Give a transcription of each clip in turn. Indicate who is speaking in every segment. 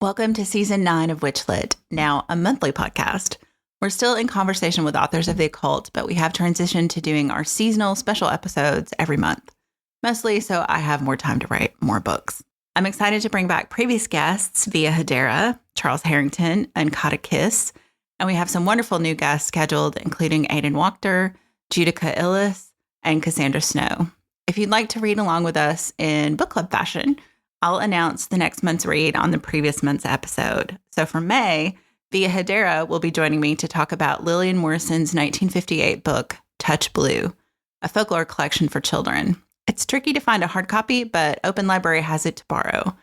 Speaker 1: Welcome to Season 9 of WitchLit, now a monthly podcast. We're still in conversation with authors of the occult, but we have transitioned to doing our seasonal special episodes every month, mostly so I have more time to write more books. I'm excited to bring back previous guests via Hedera, Charles Harrington, and Kata Kiss, and we have some wonderful new guests scheduled, including Aidan Wachter, Judica Illis, and Cassandra Snow. If you'd like to read along with us in book club fashion, I'll announce the next month's read on the previous month's episode. So for May, via Hedera will be joining me to talk about Lillian Morrison's 1958 book, Touch Blue, a folklore collection for children. It's tricky to find a hard copy, but Open Library has it to borrow.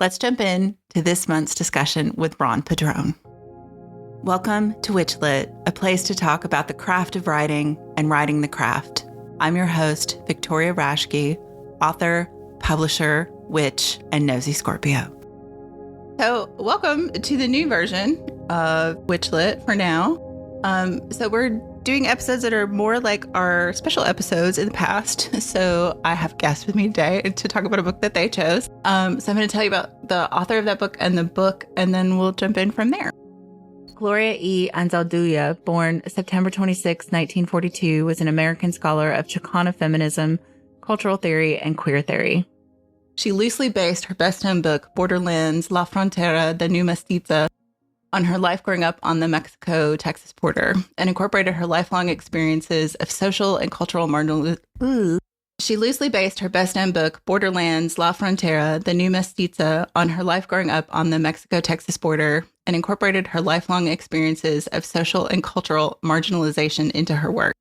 Speaker 1: Let's jump in to this month's discussion with Ron Padrón. Welcome to WitchLit, a place to talk about the craft of writing and writing the craft. I'm your host, Victoria Raschke, author, publisher, witch, and nosy Scorpio. So welcome to the new version of WitchLit for now. So we're doing episodes that are more like our special episodes in the past. So I have guests with me today to talk about a book that they chose. So I'm going to tell you about the author of that book, and then we'll jump in from there. Gloria E. Anzaldúa, born September 26, 1942, was an American scholar of Chicana feminism, cultural theory, and queer theory. She loosely based her best-known book, Borderlands, La Frontera, The New Mestiza, on her life growing up on the Mexico-Texas border and incorporated her lifelong experiences of social and cultural marginalization. She loosely based her best-known book, Borderlands, La Frontera, The New Mestiza, on her life growing up on the Mexico-Texas border and incorporated her lifelong experiences of social and cultural marginalization into her work.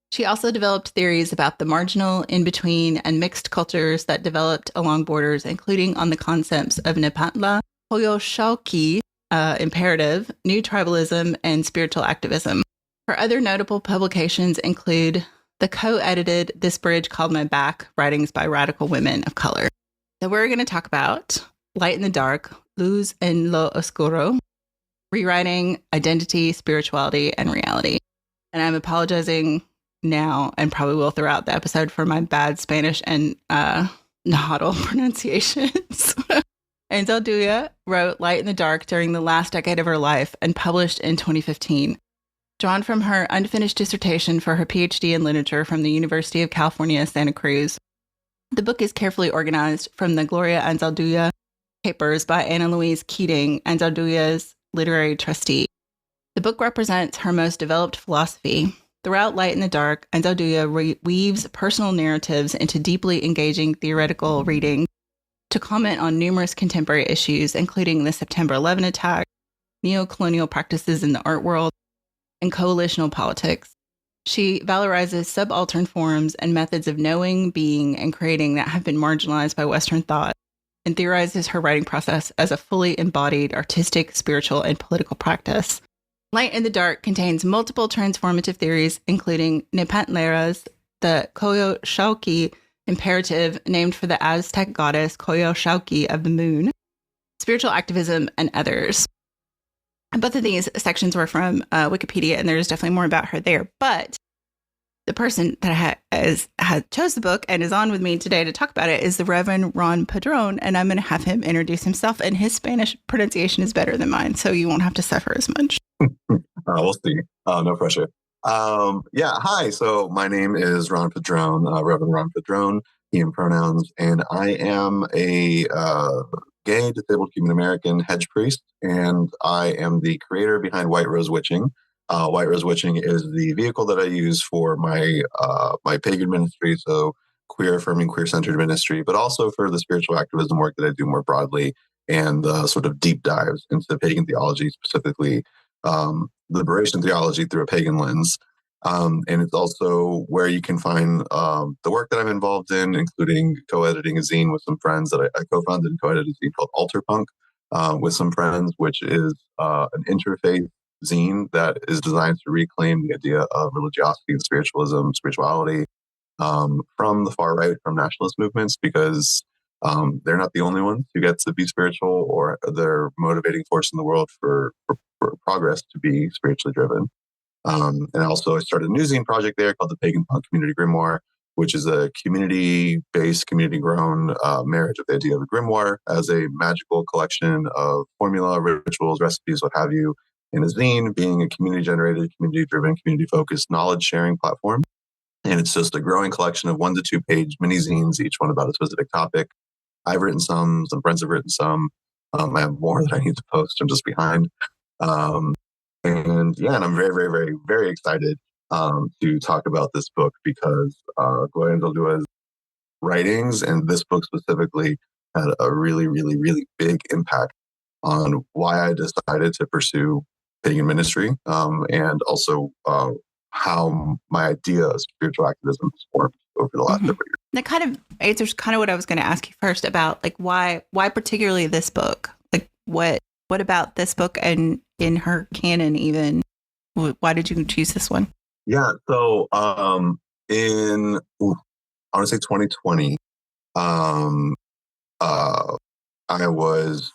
Speaker 1: She also developed theories about the marginal, in-between, and mixed cultures that developed along borders, including on the concepts of Nepantla, Hoyoshauki, imperative, new tribalism, and spiritual activism. Her other notable publications include the co-edited This Bridge Called My Back, writings by radical women of color. So we're going to talk about Light in the Dark, Luz en lo Oscuro, rewriting identity, spirituality, and reality. And I'm apologizing now, and probably will throughout the episode, for my bad Spanish and Nahuatl pronunciations. Anzaldúa wrote Light in the Dark during the last decade of her life and published in 2015. Drawn from her unfinished dissertation for her PhD in literature from the University of California, Santa Cruz, the book is carefully organized from the Gloria Anzaldúa papers by Ana Louise Keating, Anzaldúa's literary trustee. The book represents her most developed philosophy. Throughout Light in the Dark, Anzaldúa weaves personal narratives into deeply engaging theoretical reading to comment on numerous contemporary issues, including the September 11 attack, neo-colonial practices in the art world, and coalitional politics. She valorizes subaltern forms and methods of knowing, being, and creating that have been marginalized by Western thought, and theorizes her writing process as a fully embodied artistic, spiritual, and political practice. Light in the Dark contains multiple transformative theories, including Nepantleras, the Coyoshauki imperative named for the Aztec goddess Coyoshauki of the moon, spiritual activism, and others. Both of these sections were from Wikipedia, and there's definitely more about her there. But the person that had chose the book and is on with me today to talk about it is the Reverend Ron Padrón, and I'm going to have him introduce himself. And his Spanish pronunciation is better than mine, so you won't have to suffer as much.
Speaker 2: We'll see. No pressure. Hi. So my name is Ron Padrón, Reverend Ron Padrón, he and pronouns, and I am a gay, disabled Cuban American hedge priest, and I am the creator behind White Rose Witching. White Rose Witching is the vehicle that I use for my my pagan ministry, so queer affirming, queer centered ministry, but also for the spiritual activism work that I do more broadly, and sort of deep dives into pagan theology, specifically liberation theology through a pagan lens. And it's also where you can find the work that I'm involved in, including co-editing a zine with some friends that I co-founded and co-edited a zine called Altar Punk with some friends, which is an interfaith zine that is designed to reclaim the idea of religiosity and spirituality from the far right, from nationalist movements, because they're not the only ones who get to be spiritual, or they're motivating force in the world for progress to be spiritually driven. And also I started a new zine project there called the Pagan Punk Community Grimoire, which is a community-based, community-grown marriage of the idea of a grimoire as a magical collection of formula, rituals, recipes, what have you, in a zine, being a community-generated, community-driven, community-focused knowledge-sharing platform. And it's just a growing collection of 1 to 2 page mini zines, each one about a specific topic. I've written some friends have written some. I have more that I need to post. I'm just behind. And I'm very, very, very, very excited to talk about this book because Gloria Anzaldúa's writings and this book specifically had a really, really, really big impact on why I decided to pursue pagan ministry and also how my idea of spiritual activism has formed over the last several years.
Speaker 1: That kind of answers kind of what I was going to ask you first about, like, why particularly this book? Like, what about this book and in her canon even? Why did you choose this one?
Speaker 2: Yeah, so in I want to say 2020, I was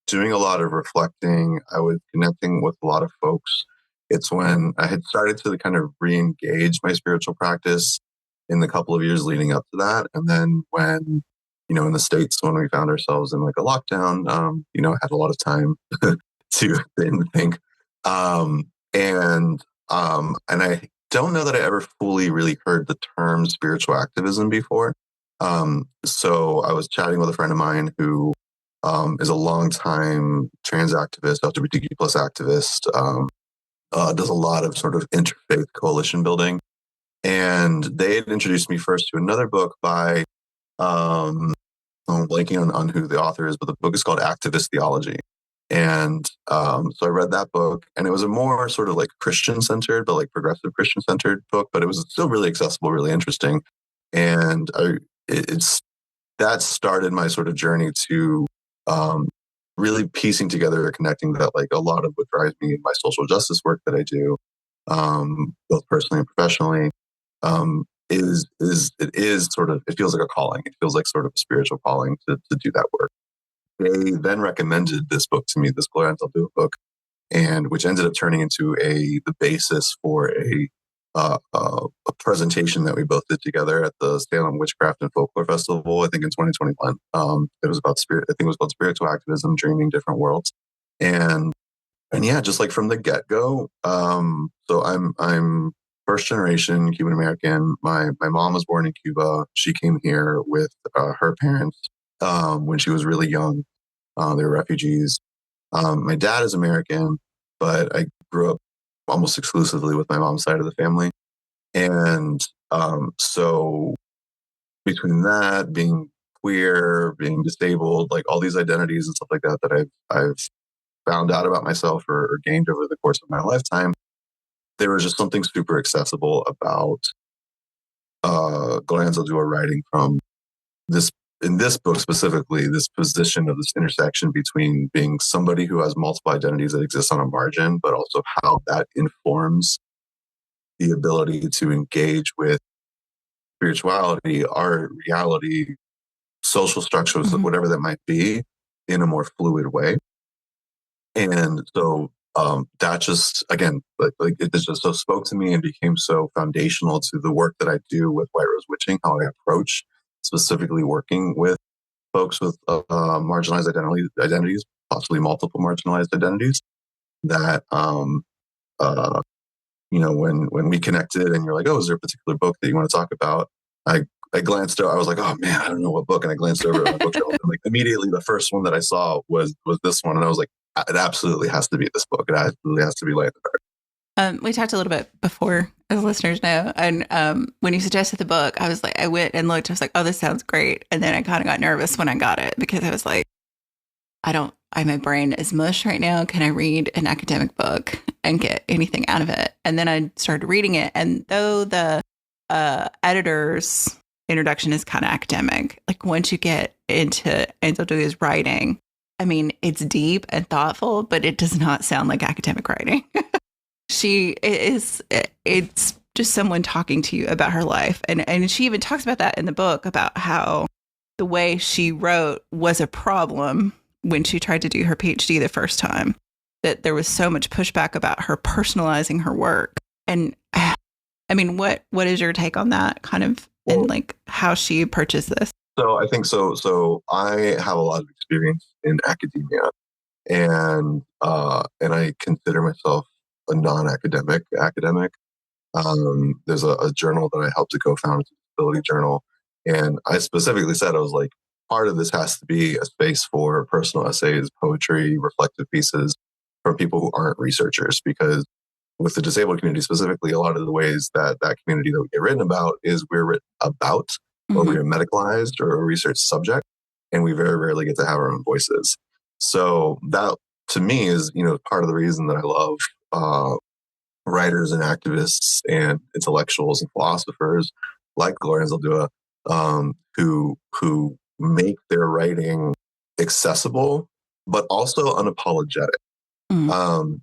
Speaker 2: doing a lot of reflecting. I was connecting with a lot of folks. It's when I had started to kind of re-engage my spiritual practice in the couple of years leading up to that. And then when, in the States, when we found ourselves in like a lockdown, I had a lot of time to sit and think. And I don't know that I ever fully really heard the term spiritual activism before. So I was chatting with a friend of mine who is a longtime trans activist, LGBTQ plus activist, does a lot of sort of interfaith coalition building. And they had introduced me first to another book by, I'm blanking on who the author is, but the book is called Activist Theology. And so I read that book, and it was a more sort of like Christian-centered, but like progressive Christian-centered book, but it was still really accessible, really interesting. And that started my sort of journey to really piecing together or connecting that like a lot of what drives me in my social justice work that I do, both personally and professionally, it feels like a calling. It feels like sort of a spiritual calling to do that work. They then recommended this book to me, this Gloria Anzaldúa book, and which ended up turning into the basis for a presentation that we both did together at the Salem Witchcraft and Folklore Festival, I think in 2021. It was about spiritual activism, dreaming different worlds. And yeah, just like from the get-go. So I'm first generation Cuban American. My mom was born in Cuba. She came here with her parents when she was really young. They were refugees. My dad is American, but I grew up almost exclusively with my mom's side of the family. And so between that, being queer, being disabled, like all these identities and stuff like that that I've found out about myself or gained over the course of my lifetime, there was just something super accessible about Gloria Anzaldúa writing from this, in this book specifically, this position of this intersection between being somebody who has multiple identities that exist on a margin, but also how that informs the ability to engage with spirituality, art, reality, social structures, whatever that might be, in a more fluid way. And so that just, again, like it just so spoke to me and became so foundational to the work that I do with White Rose Witching, how I approach specifically working with folks with marginalized identities, possibly multiple marginalized identities, that when we connected and you're like, oh, is there a particular book that you want to talk about? I glanced over, I was like, oh man, I don't know what book. And I glanced over at my bookshelf and like immediately the first one that I saw was this one. And I was like, it absolutely has to be this book. It absolutely has to be Light in the Dark.
Speaker 1: We talked a little bit before, as listeners know. And when you suggested the book, I was like, I went and looked, I was like, oh, this sounds great. And then I kind of got nervous when I got it because I was like, my brain is mush right now. Can I read an academic book and get anything out of it? And then I started reading it. And though the editor's introduction is kind of academic, like once you get into Anzaldúa's writing, I mean, it's deep and thoughtful, but it does not sound like academic writing. It's just someone talking to you about her life. And she even talks about that in the book, about how the way she wrote was a problem when she tried to do her PhD the first time, that there was so much pushback about her personalizing her work. And I mean, what is your take on that kind of and like how she approaches this?
Speaker 2: So I think so. So I have a lot of experience in academia, and I consider myself a non-academic academic. There's a journal that I helped to co-found, it's a disability journal, and I specifically said I was like, part of this has to be a space for personal essays, poetry, reflective pieces from people who aren't researchers, because with the disabled community specifically, a lot of the ways that that community that we get written about is we're written about, or
Speaker 1: Mm-hmm.
Speaker 2: we're medicalized or a research subject, and we very rarely get to have our own voices. So that to me is, part of the reason that I love writers and activists and intellectuals and philosophers like Gloria Anzaldúa, who make their writing accessible, but also unapologetic.
Speaker 1: Mm-hmm.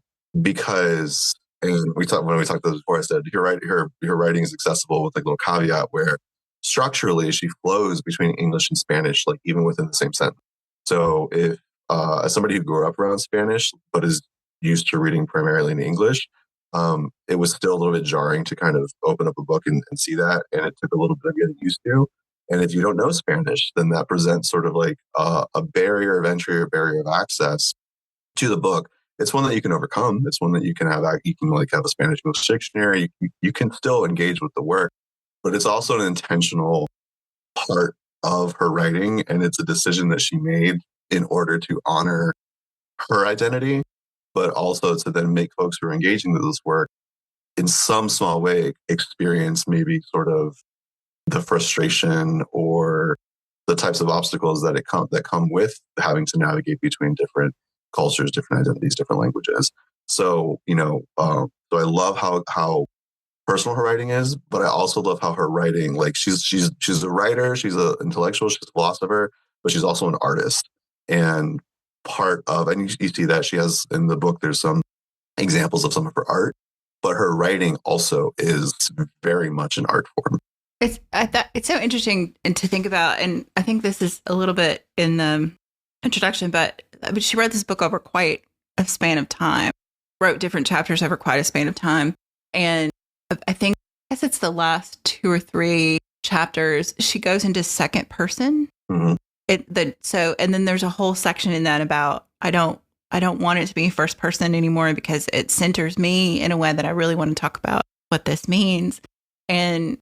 Speaker 2: Because, and when we talked about this before, I said her writing is accessible with like a little caveat where structurally she flows between English and Spanish, like even within the same sentence. So if as somebody who grew up around Spanish but is used to reading primarily in English, it was still a little bit jarring to kind of open up a book and see that, and it took a little bit of getting used to. And if you don't know Spanish, then that presents sort of like a barrier of entry or barrier of access to the book. It's one that you can overcome. It's one that you can have. You can like have a Spanish English dictionary. You can still engage with the work, but it's also an intentional part of her writing, and it's a decision that she made in order to honor her identity, but also to then make folks who are engaging with this work in some small way experience maybe sort of the frustration or the types of obstacles that come with having to navigate between different cultures, different identities, different languages. So, so I love how personal her writing is, but I also love how her writing, like she's a writer, she's an intellectual, she's a philosopher, but she's also an artist. And and you see that she has in the book, there's some examples of some of her art, but her writing also is very much an art form.
Speaker 1: It's so interesting and to think about, and I think this is a little bit in the introduction, but she wrote this book over quite a span of time, wrote different chapters over quite a span of time. And I guess it's the last 2 or 3 chapters, she goes into second person.
Speaker 2: Mm-hmm.
Speaker 1: And then there's a whole section in that about, I don't want it to be first person anymore because it centers me in a way that I really want to talk about what this means. And,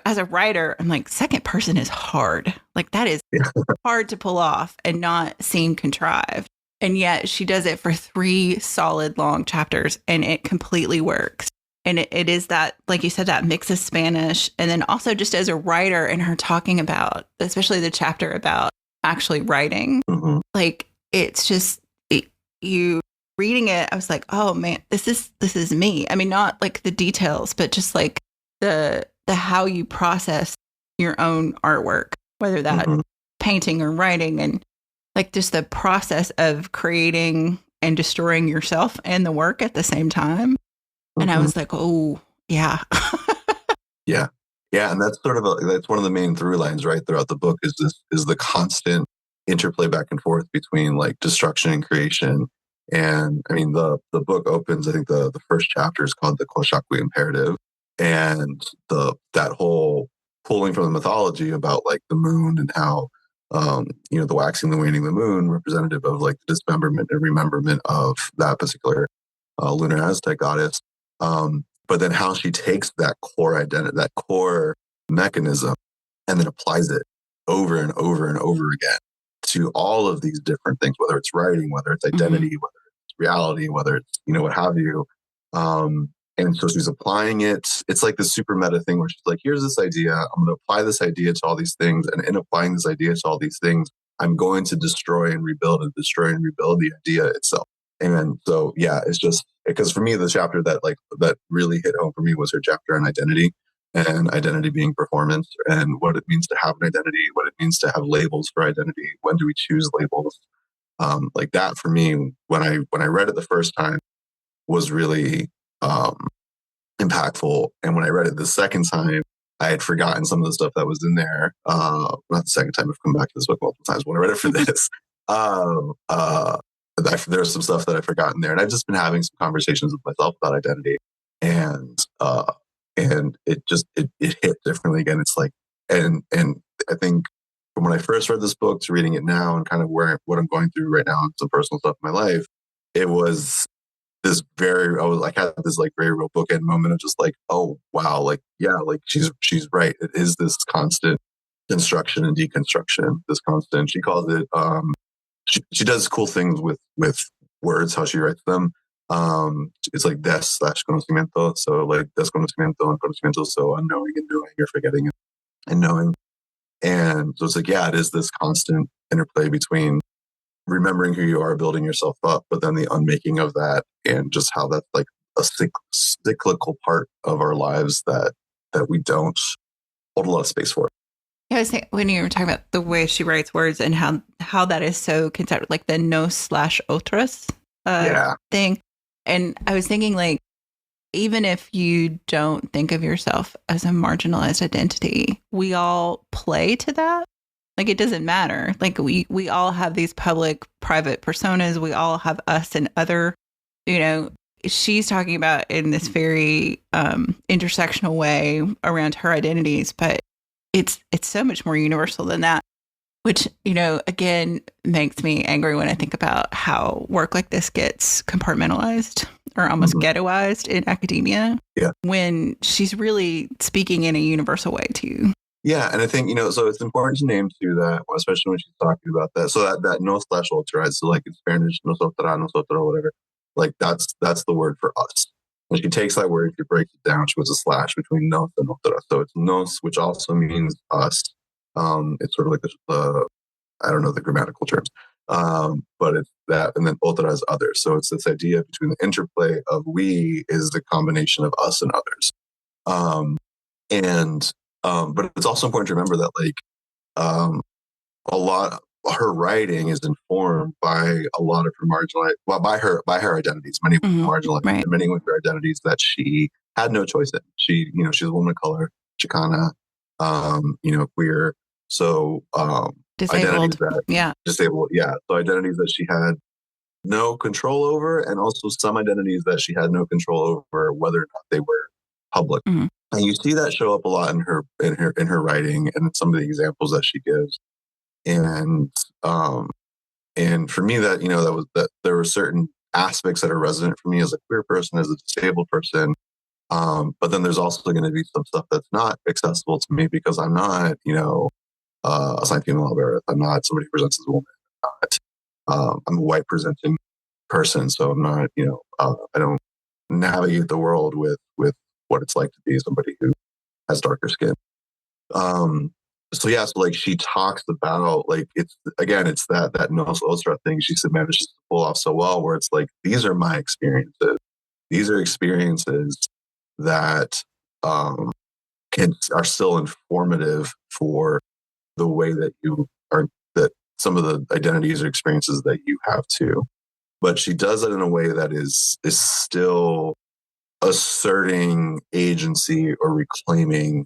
Speaker 1: as a writer, I'm like, second person is hard. Like that is hard to pull off and not seem contrived. And yet she does it for 3 solid long chapters and it completely works. And it is that, like you said, that mix of Spanish. And then also just as a writer and her talking about, especially the chapter about actually writing, like it's just, you reading it, I was like, oh man, this is me. I mean, not like the details, but just like the how you process your own artwork, whether that painting or writing, and like just the process of creating and destroying yourself and the work at the same time. And I was like, oh yeah.
Speaker 2: Yeah. And that's that's one of the main through lines right throughout the book is the constant interplay back and forth between like destruction and creation. And I mean, the book opens, I think the first chapter is called the Koshakui Imperative. And that whole pulling from the mythology about like the moon and how, the waxing, the waning, the moon, representative of like the dismemberment and rememberment of that particular lunar Aztec goddess. But then how she takes that core identity, that core mechanism, and then applies it over and over and over again to all of these different things, whether it's writing, whether it's identity, whether it's reality, whether it's, what have you. And so she's applying it. It's like this super meta thing where she's like, here's this idea. I'm going to apply this idea to all these things. And in applying this idea to all these things, I'm going to destroy and rebuild the idea itself. And so, yeah, it's just because for me, the chapter that really hit home for me was her chapter on identity and identity being performance and what it means to have an identity, what it means to have labels for identity. When do we choose labels? Like that for me, when I read it the first time was really impactful. And when I read it the second time, I had forgotten some of the stuff that was in there. Not the second time, I've come back to this book multiple times. When I read it for this, there's some stuff that I've forgotten there. And I've just been having some conversations with myself about identity. And it hit differently again. It's like and I think from when I first read this book to reading it now and kind of what I'm going through right now and some personal stuff in my life, it was I had this like very real bookend moment of just like, oh wow, like yeah, like she's right. It is this constant construction and deconstruction, this constant. She calls it. She does cool things with words, how she writes them. It's like des/conocimiento, so like desconocimiento and conocimiento, so unknowing and knowing, or forgetting and knowing. And so it's like, yeah, it is this constant interplay between remembering who you are, building yourself up, but then the unmaking of that, and just how that's like a cyclical part of our lives that we don't hold a lot of space for.
Speaker 1: Yeah, I was thinking, when you were talking about the way she writes words and how that is so conceptual, like the nos/otros thing. And I was thinking, like, even if you don't think of yourself as a marginalized identity, we all play to that. Like, it doesn't matter. Like, we all have these public, private personas. We all have us and other, she's talking about in this very intersectional way around her identities, but it's so much more universal than that, which, again, makes me angry when I think about how work like this gets compartmentalized or almost ghettoized in academia.
Speaker 2: Yeah.
Speaker 1: When she's really speaking in a universal way to you.
Speaker 2: Yeah, and I think, so it's important to name too that, especially when she's talking about that. So that no/ultra, so like in Spanish, nosotras, nosotros, whatever, like that's the word for us. When she takes that word, if you break it down, she puts a slash between nos and otras. So it's nos, which also means us. It's sort of like I don't know the grammatical terms, but it's that, and then otra is others. So it's this idea between the interplay of we is the combination of us and others. But it's also important to remember that, like, a lot her writing is informed by a lot of her by her identities, many marginalized, right. Many with her identities that she had no choice in. She, she's a woman of color, Chicana, queer, so
Speaker 1: disabled,
Speaker 2: disabled, yeah. So identities that she had no control over, and also some identities that she had no control over whether or not they were public. Mm-hmm. And you see that show up a lot in her writing and some of the examples that she gives. And for me, that there were certain aspects that are resonant for me as a queer person, as a disabled person. But then there's also going to be some stuff that's not accessible to me because I'm not, a signed female of birth. I'm not somebody who presents as a woman. I'm a white presenting person, so I'm not, I don't navigate the world with what it's like to be somebody who has darker skin. So like she talks about, like, it's that nos ultra thing she manages to pull off so well, where it's like, these are my experiences. These are experiences that are still informative for the way that that some of the identities or experiences that you have too. But she does it in a way that is still asserting agency or reclaiming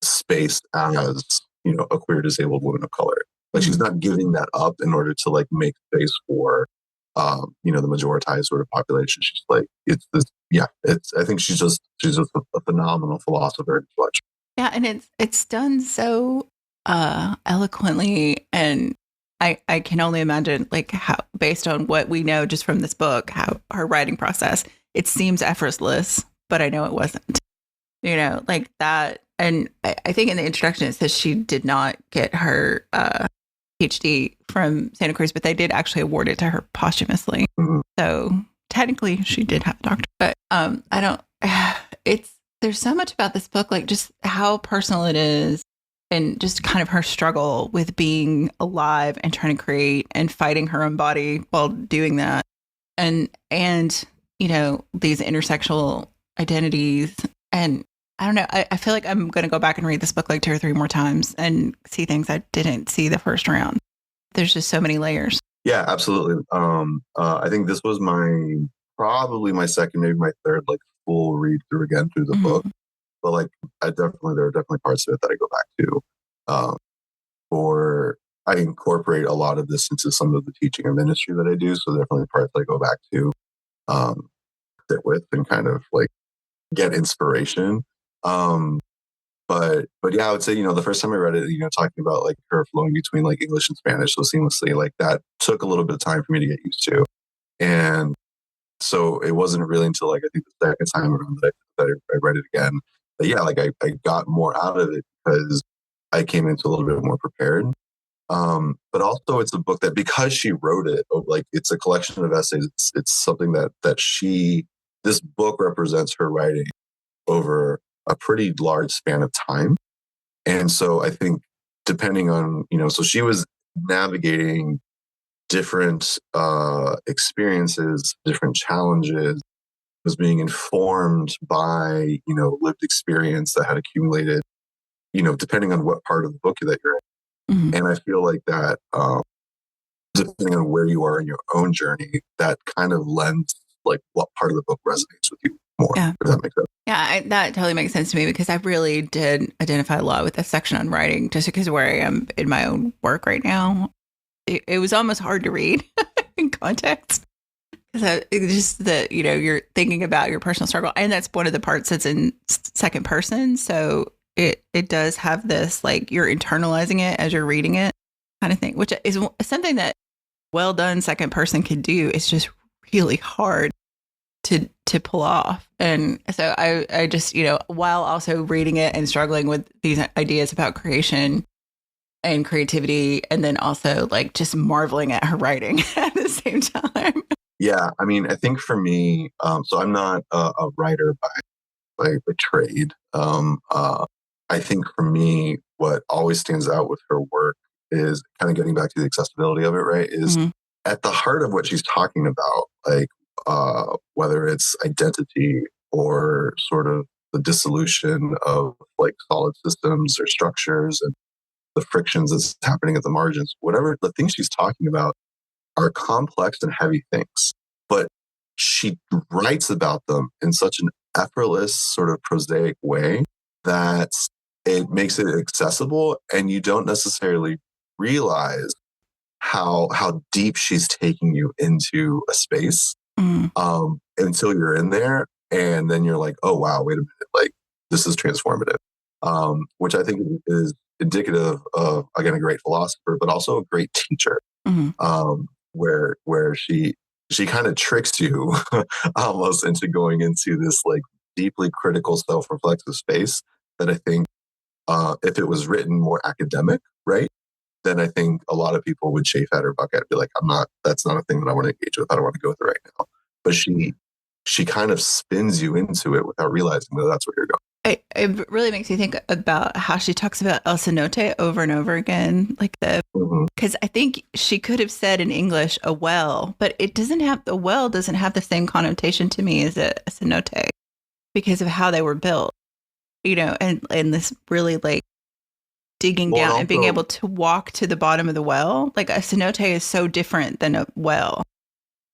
Speaker 2: space as, a queer disabled woman of color. Like, she's not giving that up in order to, like, make space for, the majoritized sort of population. She's like, I think she's just a phenomenal philosopher and intellectual.
Speaker 1: Yeah. And it's done so eloquently, and I can only imagine, like, how, based on what we know just from this book, how her writing process, it seems effortless, but I know it wasn't, like that. And I think in the introduction, it says she did not get her PhD from Santa Cruz, but they did actually award it to her posthumously. Mm-hmm. So technically she did have a doctorate, but there's so much about this book, like just how personal it is, and just kind of her struggle with being alive and trying to create and fighting her own body while doing that. And these intersectional identities. And I don't know, I feel like I'm going to go back and read this book like 2 or 3 more times and see things I didn't see the first round. There's just so many layers.
Speaker 2: Yeah, absolutely. I think this was probably my second, maybe my third, like, full read through again through the book. But, like, there are definitely parts of it that I go back to. Or I incorporate a lot of this into some of the teaching and ministry that I do. So definitely parts I go back to, sit with and kind of, like, get inspiration. but yeah, I would say, the first time I read it, talking about like her flowing between like English and Spanish so seamlessly, like that took a little bit of time for me to get used to. And so it wasn't really until like I think the second time around that I read it again. But yeah, like I got more out of it because I came into a little bit more prepared. But also it's a book that because she wrote it, like it's a collection of essays. It's something that this book represents her writing over a pretty large span of time. And so I think depending on, so she was navigating different experiences, different challenges, was being informed by, lived experience that had accumulated, depending on what part of the book that you're in. Mm-hmm. And I feel like that, depending on where you are in your own journey, that kind of lends like what part of the book resonates with you more.
Speaker 1: Yeah.
Speaker 2: If that makes sense.
Speaker 1: Yeah, that totally makes sense to me because I really did identify a lot with this section on writing just because of where I am in my own work right now. It was almost hard to read in context because it's just that, you're thinking about your personal struggle. And that's one of the parts that's in second person. So it does have this, like you're internalizing it as you're reading it kind of thing, which is something that well done second person can do. It's just really hard to pull off. And so I just, while also reading it and struggling with these ideas about creation and creativity, and then also like just marveling at her writing at the same time.
Speaker 2: Yeah. I mean, I think for me, so I'm not a writer by trade. I think for me, what always stands out with her work is kind of getting back to the accessibility of it, right? Is mm-hmm. at the heart of what she's talking about, like whether it's identity or sort of the dissolution of like solid systems or structures and the frictions that's happening at the margins, whatever the things she's talking about are complex and heavy things, but she writes about them in such an effortless sort of prosaic way that it makes it accessible and you don't necessarily realize how deep she's taking you into a space until you're in there. And then you're like, oh, wow, wait a minute. Like this is transformative, which I think is indicative of, again, a great philosopher, but also a great teacher, where she kind of tricks you almost into going into this like deeply critical self-reflexive space that I think if it was written more academic, right, then I think a lot of people would chafe at her bucket and be like, that's not a thing that I want to engage with. I don't want to go with it right now. But she kind of spins you into it without realizing that that's where you're going.
Speaker 1: It really makes you think about how she talks about el cenote over and over again, like because I think she could have said in English a well, but the well doesn't have the same connotation to me as a cenote because of how they were built, and this really like digging down and being able to walk to the bottom of the well. Like a cenote is so different than a well.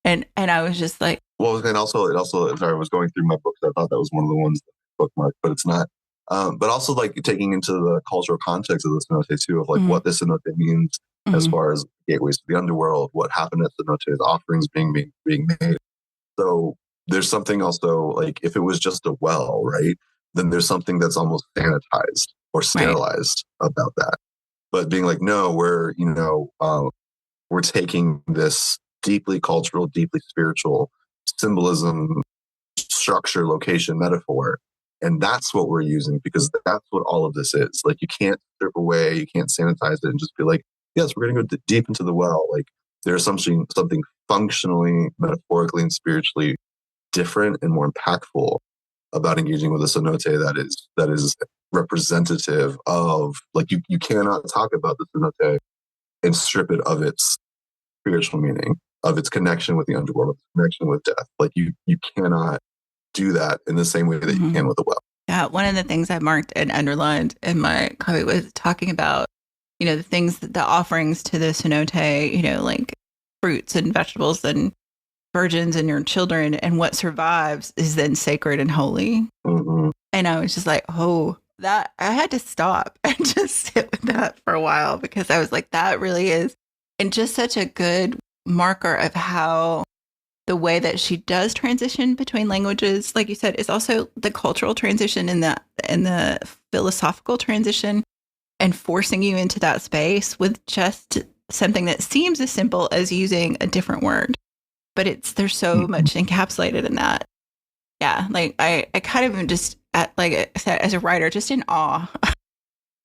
Speaker 1: And I was just like,
Speaker 2: well, and also sorry, I was going through my books. I thought that was one of the ones that bookmarked, but it's not. But also like taking into the cultural context of the cenote too, of like what the cenote means as far as gateways to the underworld, what happened at cenotes, offerings being made. So there's something also like if it was just a well, right, then there's something that's almost sanitized or sterilized about that. But being like, no, we're taking this deeply cultural, deeply spiritual symbolism, structure, location, metaphor. And that's what we're using because that's what all of this is. Like you can't strip away, you can't sanitize it and just be like, yes, we're going to go deep into the well. Like there's something functionally, metaphorically, and spiritually different and more impactful about engaging with a cenote that is representative of like you cannot talk about the cenote and strip it of its spiritual meaning, of its connection with the underworld, of its connection with death. Like you cannot do that in the same way that you can with a well.
Speaker 1: Yeah, one of the things I marked and underlined in my copy was talking about, the things, the offerings to the cenote, like fruits and vegetables and virgins and your children, and what survives is then sacred and holy. And I was just like, oh, that I had to stop and just sit with that for a while because I was like, that really is, and just such a good marker of how the way that she does transition between languages, like you said, is also the cultural transition and the philosophical transition, and forcing you into that space with just something that seems as simple as using a different word. But there's so much encapsulated in that. Yeah, like I kind of am just like I said, as a writer, just in awe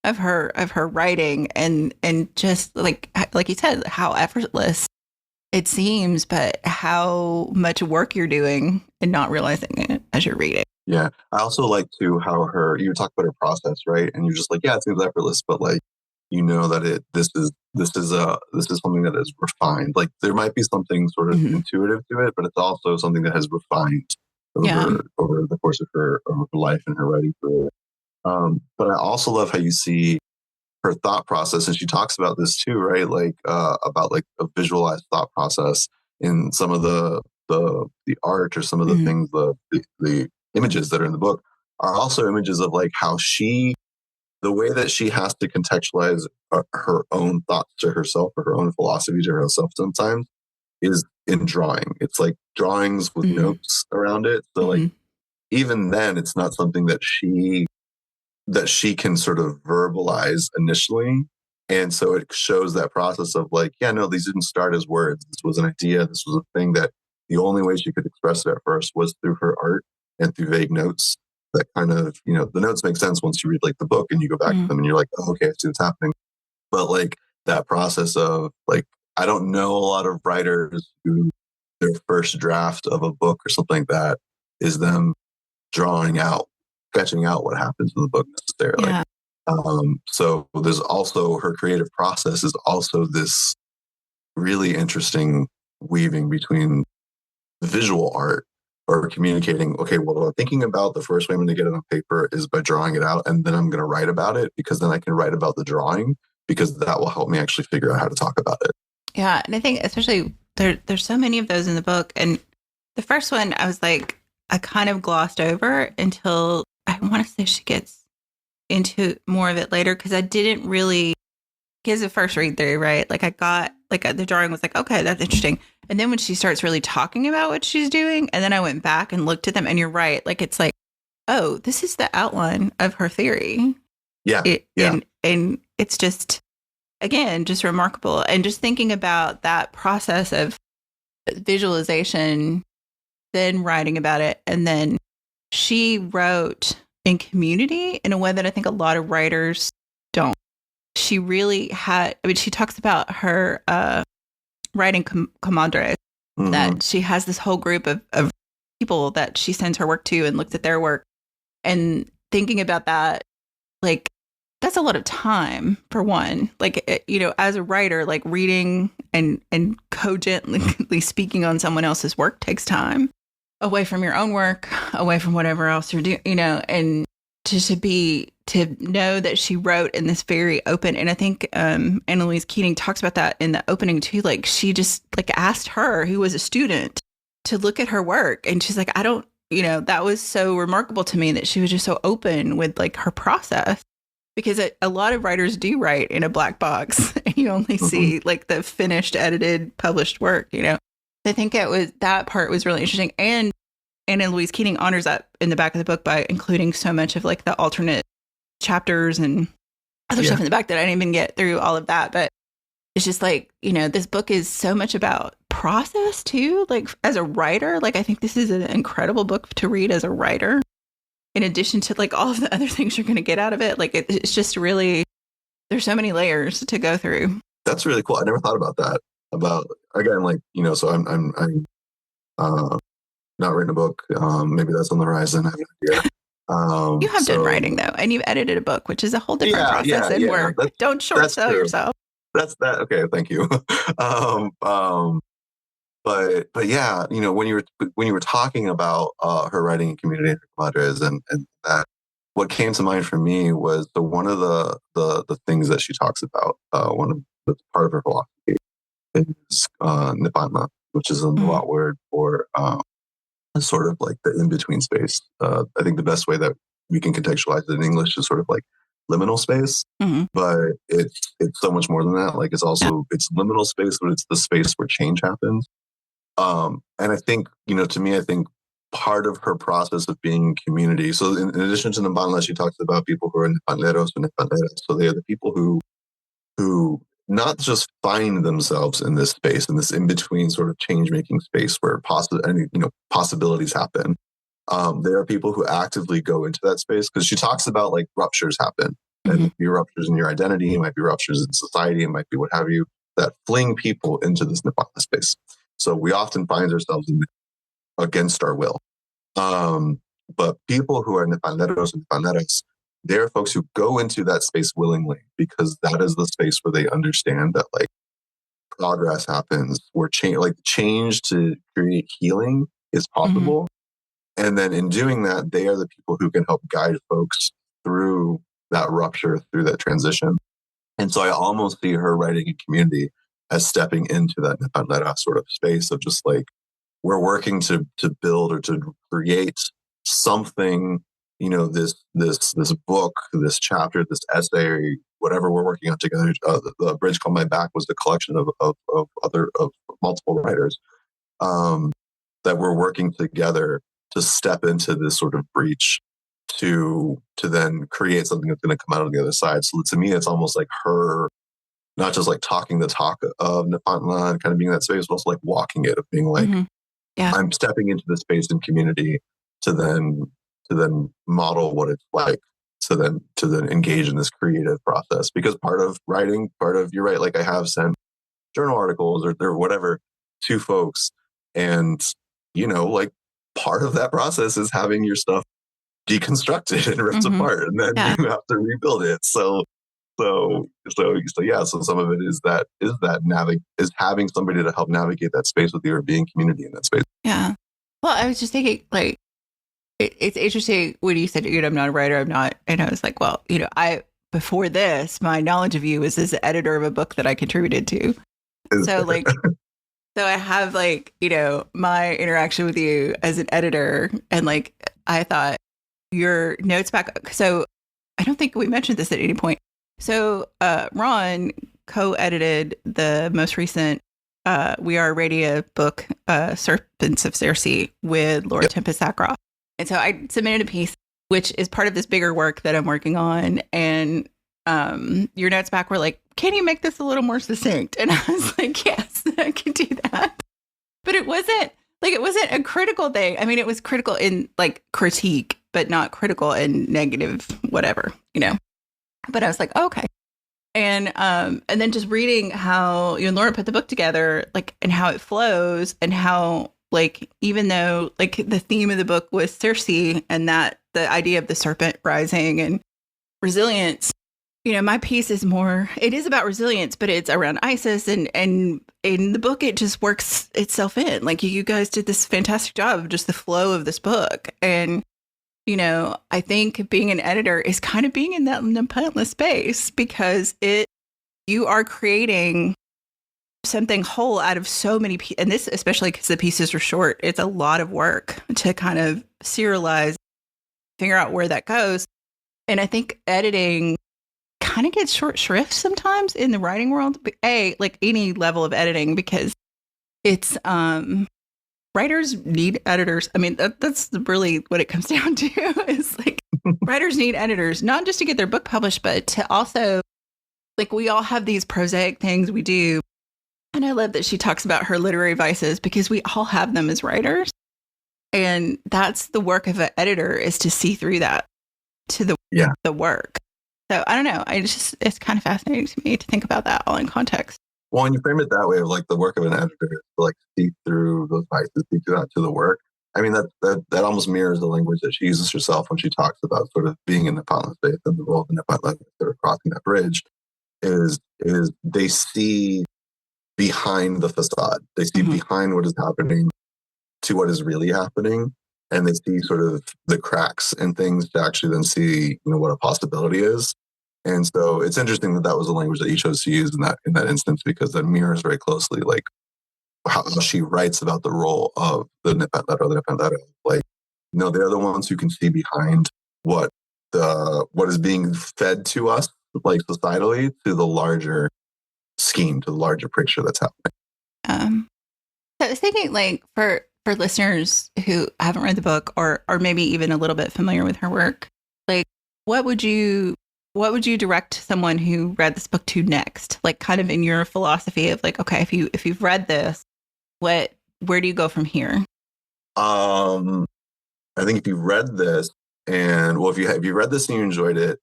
Speaker 1: of her writing, and just like you said, how effortless it seems, but how much work you're doing and not realizing it as you're reading.
Speaker 2: Yeah. I also like too how you talk about her process, right? And you're just like, yeah, it seems effortless, but like, that this is something that is refined. Like there might be something sort of intuitive to it, but it's also something that has refined over the course of her life and her writing career. But I also love how you see her thought process, and she talks about this too, right? Like about like a visualized thought process in some of the art, or some of the things, the images that are in the book are also images of like how the way that she has to contextualize her own thoughts to herself, or her own philosophy to herself sometimes, is in drawing. It's like drawings with notes around it. So like even then, it's not something that she can sort of verbalize initially. And so it shows that process of like, yeah, no, these didn't start as words. This was an idea. This was a thing that the only way she could express it at first was through her art and through vague notes that kind of, the notes make sense once you read like the book and you go back to them and you're like, oh, okay, I see what's happening. But like that process of like, I don't know a lot of writers who their first draft of a book or something like that is them sketching out what happens in the book necessarily.
Speaker 1: Yeah.
Speaker 2: So there's also her creative process is also this really interesting weaving between visual art, or communicating, okay, well, I'm thinking about the first way I'm going to get it on paper is by drawing it out, and then I'm going to write about it, because then I can write about the drawing, because that will help me actually figure out how to talk about it.
Speaker 1: Yeah. And I think especially there's so many of those in the book. And the first one, I was like, I kind of glossed over until I want to say she gets into more of it later, because I didn't really give the first read through, right? Like I got like the drawing was like, okay, that's interesting. And then when she starts really talking about what she's doing, and then I went back and looked at them, and you're right. Like it's like, oh, this is the outline of her theory.
Speaker 2: Yeah.
Speaker 1: And it's just, again, just remarkable. And just thinking about that process of visualization, then writing about it. And then she wrote in community in a way that I think a lot of writers don't. She really she talks about her writing comadres, that she has this whole group of people that she sends her work to and looks at their work. And thinking about that, like, that's a lot of time for one. Like, as a writer, like reading and cogently speaking on someone else's work takes time away from your own work, away from whatever else you're doing, and to know that she wrote in this very open, and I think Annalise Keating talks about that in the opening too. Like she just like asked her, who was a student, to look at her work, and she's like, I don't, that was so remarkable to me that she was just so open with like her process, because a lot of writers do write in a black box and you only see like the finished, edited, published work. I think that part was really interesting, and Anna Louise Keating honors that in the back of the book by including so much of like the alternate chapters and other stuff in the back that I didn't even get through all of that. But it's just like, this book is so much about process too. Like as a writer, like I think this is an incredible book to read as a writer, in addition to like all of the other things you're going to get out of it. Like it's just really, there's so many layers to go through.
Speaker 2: That's really cool. I never thought about that. About, again, like, so I'm not written a book. Maybe that's on the horizon. I have no idea.
Speaker 1: You have done writing though, and you've edited a book, which is a whole different process and work. Don't short sell yourself.
Speaker 2: That's that. Okay, thank you. But yeah, when you were talking about her writing in community madres and that, what came to mind for me was one of the things that she talks about. One of the part of her philosophy is nibbana, which is a Nahuatl word for sort of like the in-between space. I think the best way that we can contextualize it in English is sort of like liminal space, but it's so much more than that. Like it's liminal space, but it's the space where change happens. And I think, to me, I think part of her process of being in community. So in addition to Nambala, she talks about people who are Nepaleros and Nepaleras. So they are the people who not just find themselves in this space, in this in-between sort of change-making space where possibilities happen. There are people who actively go into that space, because she talks about like ruptures happen. And it might be ruptures in your identity, it might be ruptures in society, it might be what have you, that fling people into this Nepala space. So we often find ourselves against our will. But people who are Nepaleros and Nepaleras, they're folks who go into that space willingly, because that is the space where they understand that like progress happens, where change to create healing is possible. And then in doing that, they are the people who can help guide folks through that rupture, through that transition. And so I almost see her writing in community as stepping into that Nepalera sort of space of just like, we're working to build or to create something, this book, this chapter, this essay, whatever we're working on together. The Bridge Called My Back was a collection of multiple writers that we're working together to step into this sort of breach to then create something that's going to come out on the other side. So to me, it's almost like her not just like talking the talk of Nepantla and kind of being in that space, but also like walking it, of being like, I'm stepping into the space and community to then model what it's like to then engage in this creative process. Because part of writing, you're right, like I have sent journal articles or whatever to folks, and like part of that process is having your stuff deconstructed and ripped apart, and then you have to rebuild it. So yeah. So some of it is having somebody to help navigate that space with you, or being community in that space.
Speaker 1: Yeah. Well, I was just thinking, like, it's interesting when you said, I'm not a writer, I'm not, and I was like, well, before this, my knowledge of you is as an editor of a book that I contributed to. So like, so I have like, my interaction with you as an editor, and like, I thought your notes back. So I don't think we mentioned this at any point. So Ron co-edited the most recent We Are Radia book, Serpents of Circe, with Laura Tempest Sackroff. And so I submitted a piece, which is part of this bigger work that I'm working on. And your notes back were like, can you make this a little more succinct? And I was like, yes, I can do that. But it wasn't a critical thing. I mean, it was critical in like critique, but not critical in negative, whatever, But I was like, oh, okay. And then just reading how you and Laura put the book together, like, and how it flows, and how, like, even though like the theme of the book was Circe, and that the idea of the serpent rising and resilience, my piece is it is about resilience, but it's around Isis, and in the book, it just works itself in. Like, you guys did this fantastic job of just the flow of this book. And I think being an editor is kind of being in that Nepantla space, because you are creating something whole out of so many pieces. And this, especially because the pieces are short, it's a lot of work to kind of serialize, figure out where that goes. And I think editing kind of gets short shrift sometimes in the writing world, like any level of editing, because it's, writers need editors. I mean, that's really what it comes down to, is like writers need editors, not just to get their book published, but to also, like, we all have these prosaic things we do. And I love that she talks about her literary vices, because we all have them as writers. And that's the work of an editor, is to see through that to the work. So I don't know. It's kind of fascinating to me to think about that all in context.
Speaker 2: Well, when you frame it that way, of like the work of an editor, to like see through those vices, see through that to the work. I mean, that almost mirrors the language that she uses herself when she talks about sort of being in the Nepantla space, and the role of the Nepantla, sort of crossing that bridge, is they see behind the facade. They see behind what is happening to what is really happening, and they see sort of the cracks and things to actually then see, what a possibility is. And so it's interesting that was the language that he chose to use in that instance, because that mirrors very closely like how she writes about the role of the Nepantla or the Nepantla. Like, they're the ones who can see behind what is being fed to us, like societally, to the larger scheme, to the larger picture that's happening.
Speaker 1: I was thinking, like, for listeners who haven't read the book or maybe even a little bit familiar with her work, like, what would you direct someone who read this book to next? Like, kind of in your philosophy of like, okay, if you've read this, where do you go from here?
Speaker 2: I think if you read this and well, if you read this and you enjoyed it,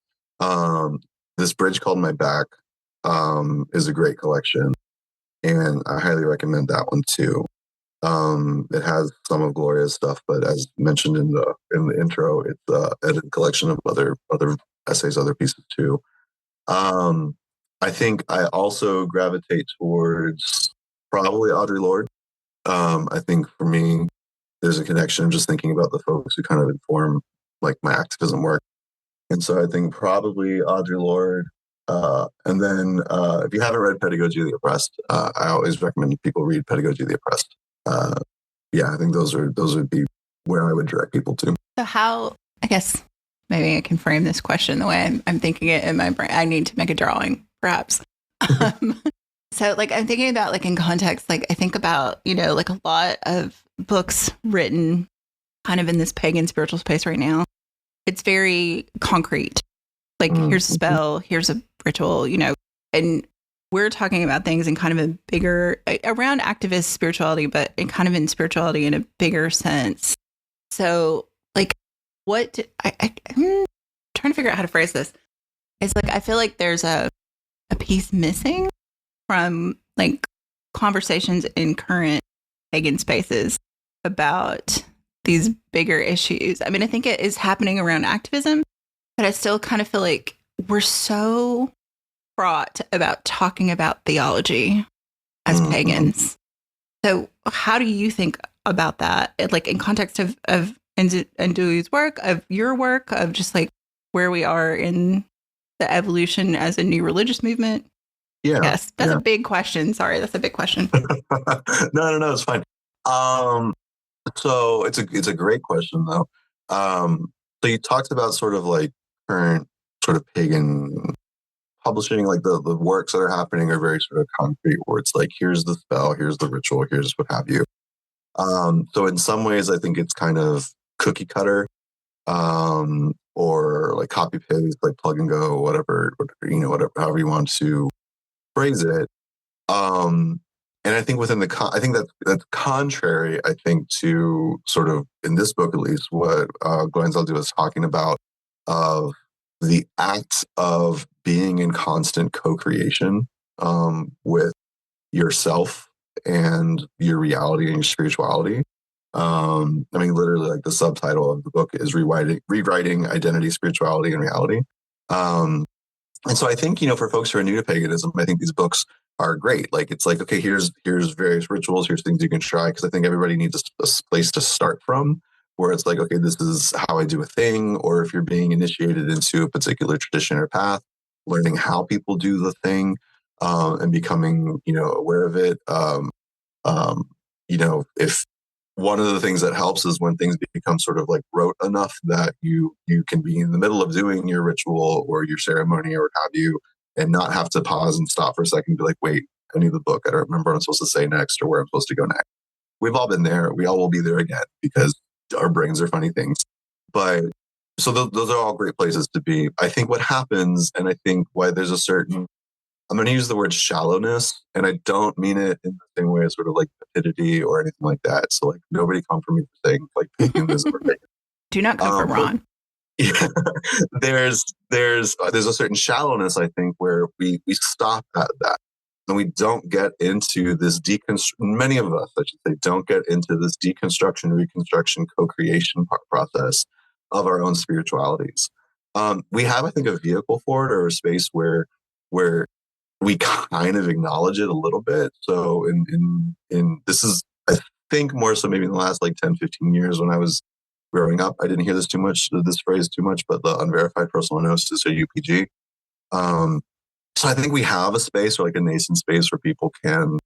Speaker 2: this Bridge Called My Back is a great collection, and I highly recommend that one too. It has some of Gloria's stuff, but as mentioned in the intro, it's an edited collection of other essays, other pieces too. I think I also gravitate towards probably Audre Lorde. I think for me, there's a connection just thinking about the folks who kind of inform like my activism work. And so I think probably Audre Lorde. And then if you haven't read Pedagogy of the Oppressed, I always recommend people read Pedagogy of the Oppressed. I think those would be where I would direct people to.
Speaker 1: So how, I guess maybe I can frame this question the way I'm thinking it in my brain. I need to make a drawing, perhaps. So like I'm thinking about like in context, like I think about, like a lot of books written kind of in this pagan spiritual space right now. It's very concrete. Like here's a spell, here's a ritual, and we're talking about things in kind of a bigger, around activist spirituality, but in kind of in spirituality in a bigger sense. So like I'm trying to figure out how to phrase this. It's like, I feel like there's a piece missing from like conversations in current pagan spaces about these bigger issues. I mean, I think it is happening around activism, but I still kind of feel like we're so fraught about talking about theology as pagans. So how do you think about that? Like in context of Anzaldúa's work, of your work, of just like where we are in the evolution as a new religious movement?
Speaker 2: Yeah.
Speaker 1: Yes, that's a big question. Sorry, that's a big question.
Speaker 2: No, it's fine. So it's a great question though. So you talked about sort of like current sort of pagan publishing, like the works that are happening are very sort of concrete, where it's like, here's the spell, here's the ritual, here's what have you. So in some ways, I think it's kind of cookie cutter, or like copy paste, like plug and go, whatever, however you want to phrase it. And I think within I think that's contrary, I think, to sort of in this book, at least, what Gloria Anzaldúa is talking about, of the act of being in constant co-creation with yourself and your reality and your spirituality. I mean, literally, like the subtitle of the book is rewriting identity, spirituality, and reality. And so I think, for folks who are new to paganism, I think these books are great. Like, it's like, okay, here's various rituals, here's things you can try. Because I think everybody needs a place to start from, where it's like, okay, this is how I do a thing. Or if you're being initiated into a particular tradition or path, learning how people do the thing, and becoming, aware of it. If one of the things that helps is when things become sort of like rote enough that you can be in the middle of doing your ritual or your ceremony or what have you, and not have to pause and stop for a second and be like, wait, I need the book. I don't remember what I'm supposed to say next or where I'm supposed to go next. We've all been there. We all will be there again because our brains are funny things. But so those are all great places to be. I think what happens, and I think why there's a certain, I'm going to use the word shallowness, and I don't mean it in the same way as sort of like vapidity or anything like that. So like nobody come for me for saying like paganism or pagan.
Speaker 1: Do not come for Ron.
Speaker 2: Yeah, there's a certain shallowness, I think, where we stop at that. And we don't get into this many of us, I should say, don't get into this deconstruction, reconstruction, co-creation process of our own spiritualities. We have, I think, a vehicle for it, or a space where we kind of acknowledge it a little bit. So in this is, I think, more so maybe in the last like 10, 15 years when I was growing up, I didn't hear this phrase too much, but the unverified personal gnosis, or UPG. So I think we have a space, or like a nascent space, where people can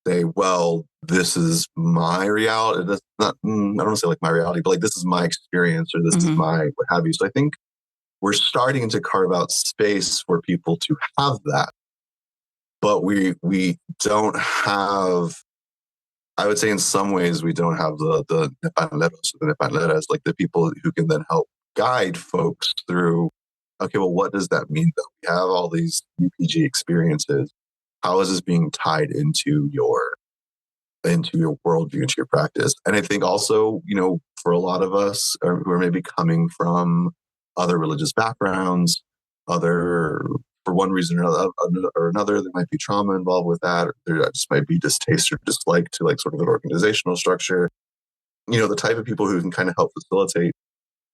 Speaker 2: say, well, this is my reality. That's not, I don't want to say like my reality, but like this is my experience, or this is my what have you. So I think we're starting to carve out space for people to have that. But we don't have I would say in some ways we don't have the nepaleros, the nepaleras, like the people who can then help guide folks through, okay, well, what does that mean though? We have all these UPG experiences. How is this being tied into your worldview, into your practice? And I think also, for a lot of us who are maybe coming from other religious backgrounds, for one reason or another, there might be trauma involved with that. Or there just might be distaste or dislike to like sort of an organizational structure. The type of people who can kind of help facilitate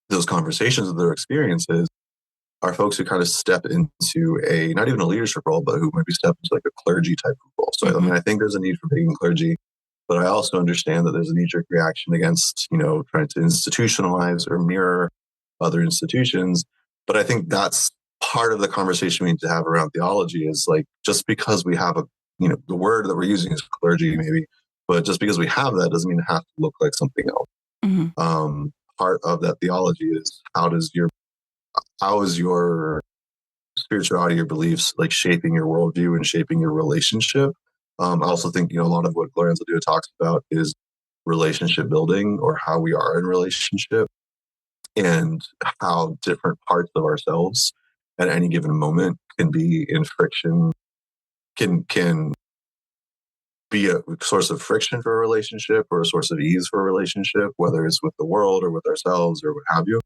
Speaker 2: those conversations with their experiences are folks who kind of step into not even a leadership role, but who maybe step into like a clergy type of role. So, I think there's a need for being clergy, but I also understand that there's a knee-jerk reaction against, trying to institutionalize or mirror other institutions. But I think that's part of the conversation we need to have around theology is like, just because we have the word that we're using is clergy maybe, but just because we have that doesn't mean it has to look like something else. Part of that theology is how is your spirituality, your beliefs, like shaping your worldview and shaping your relationship. I also think, a lot of what Gloria Anzaldúa talks about is relationship building, or how we are in relationship, and how different parts of ourselves at any given moment can be in friction, can be a source of friction for a relationship or a source of ease for a relationship, whether it's with the world or with ourselves or what have you.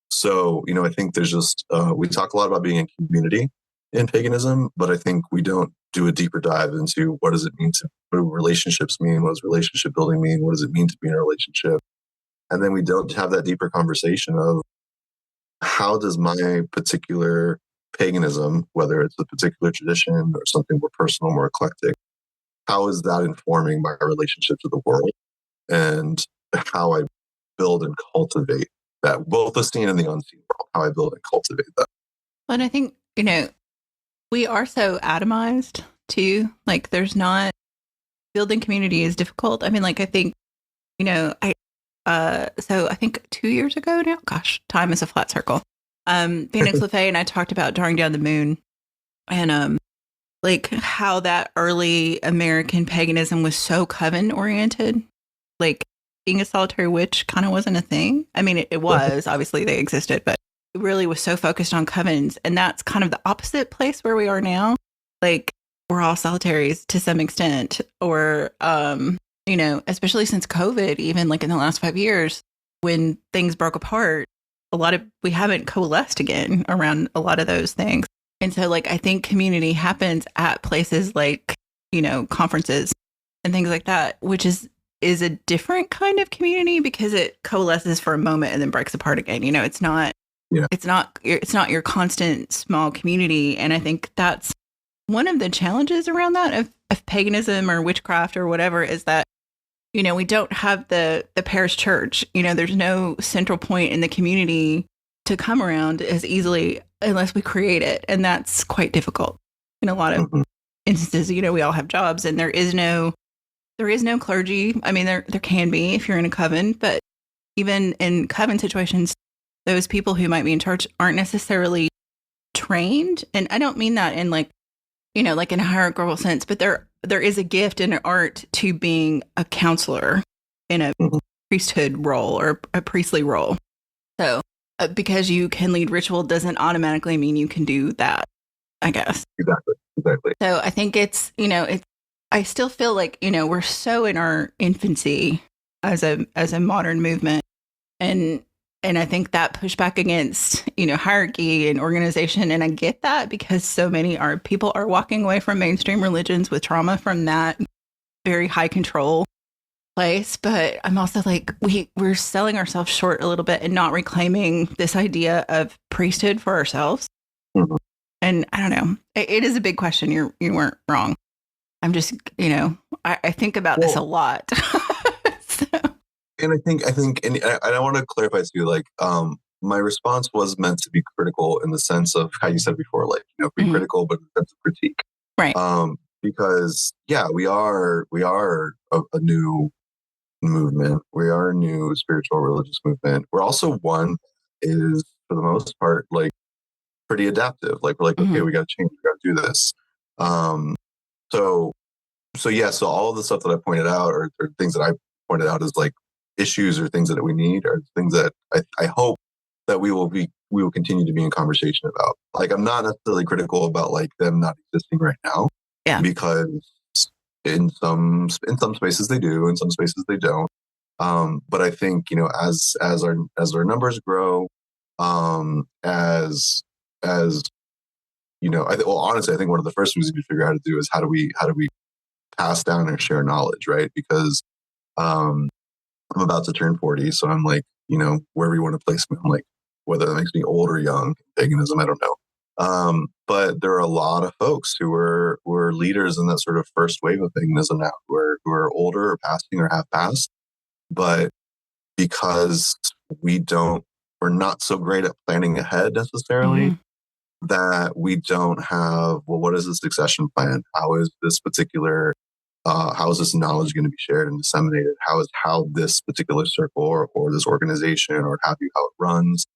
Speaker 2: So, I think there's just, we talk a lot about being in community in paganism, but I think we don't do a deeper dive into what does it mean what do relationships mean? What does relationship building mean? What does it mean to be in a relationship? And then we don't have that deeper conversation of how does my particular paganism, whether it's a particular tradition or something more personal, more eclectic, how is that informing my relationship to the world and how I build and cultivate that, both the seen and the unseen world, how I build and cultivate that.
Speaker 1: And I think, we are so atomized too. Like there's not, building community is difficult. I mean, like I think, so I think 2 years ago now, gosh, time is a flat circle. Phoenix LaFay and I talked about Drawing Down the Moon, and like how that early American paganism was so coven oriented. Like being a solitary witch kind of wasn't a thing. I mean, it was, obviously they existed, but it really was so focused on covens. And that's kind of the opposite place where we are now. Like we're all solitaries to some extent, or, especially since COVID, even like in the last 5 years, when things broke apart, we haven't coalesced again around a lot of those things. And so like, I think community happens at places like, conferences and things like that, which is a different kind of community because it coalesces for a moment and then breaks apart again. It's not your constant small community. And I think that's one of the challenges around that of paganism or witchcraft or whatever, is that, we don't have the parish church. There's no central point in the community to come around as easily unless we create it. And that's quite difficult in a lot of instances. We all have jobs and there is no clergy. I mean, there can be if you're in a coven, but even in coven situations, those people who might be in church aren't necessarily trained. And I don't mean that in like in a hierarchical sense, but there is a gift and an art to being a counselor in a priesthood role or a priestly role. So because you can lead ritual doesn't automatically mean you can do that, I guess.
Speaker 2: Exactly.
Speaker 1: So I think it's, I still feel like, we're so in our infancy as a modern movement. And I think that pushback against, hierarchy and organization. And I get that because so many people are walking away from mainstream religions with trauma from that very high control place. But I'm also like, we're selling ourselves short a little bit and not reclaiming this idea of priesthood for ourselves. And I don't know, it is a big question. You weren't wrong. I'm just, I think about this a lot. So.
Speaker 2: And I think, and I want to clarify too, like, my response was meant to be critical in the sense of how you said before, like, be critical, but in the sense of critique.
Speaker 1: Right.
Speaker 2: Because we are a new movement. We are a new spiritual religious movement. We're also one is for the most part, like pretty adaptive. Like we're like, okay, we got to change. We got to do this. So so all of the stuff that I pointed out or things that I pointed out as like issues or things that we need are things that I hope that we will continue to be in conversation about. Like, I'm not necessarily critical about like them not existing right now, because in some spaces they do, in some spaces they don't. But I think, as our numbers grow, as honestly, I think one of the first things we need to figure out how to do is how do we pass down and share knowledge, right? Because I'm about to turn 40, so I'm like, wherever you want to place me, I'm like, whether that makes me old or young, paganism, I don't know. But there are a lot of folks who were leaders in that sort of first wave of paganism now, who are older or passing or have passed, but because we're not so great at planning ahead necessarily, that we don't have, well, what is the succession plan? How is this knowledge going to be shared and disseminated? How this particular circle or this organization or how it runs?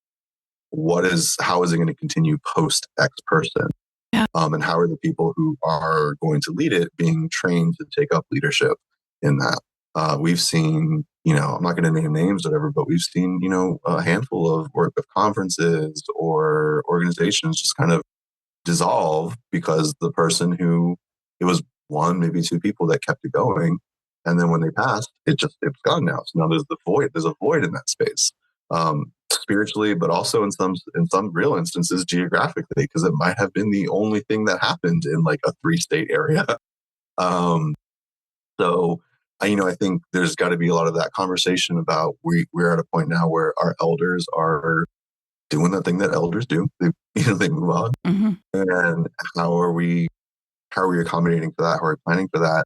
Speaker 2: How is it going to continue post X person?
Speaker 1: Yeah.
Speaker 2: And how are the people who are going to lead it being trained to take up leadership in that? We've seen, I'm not going to name names or whatever, but we've seen, a handful of conferences or organizations just kind of dissolve because the person it was one, maybe two people that kept it going. And then when they passed, it's gone now. So now there's a void in that space, spiritually, but also in some real instances geographically, because it might have been the only thing that happened in like a 3-state area. So, I think there's got to be a lot of that conversation about we're at a point now where our elders are doing the thing that elders do. They move on. And how are we accommodating for that? How are we planning for that?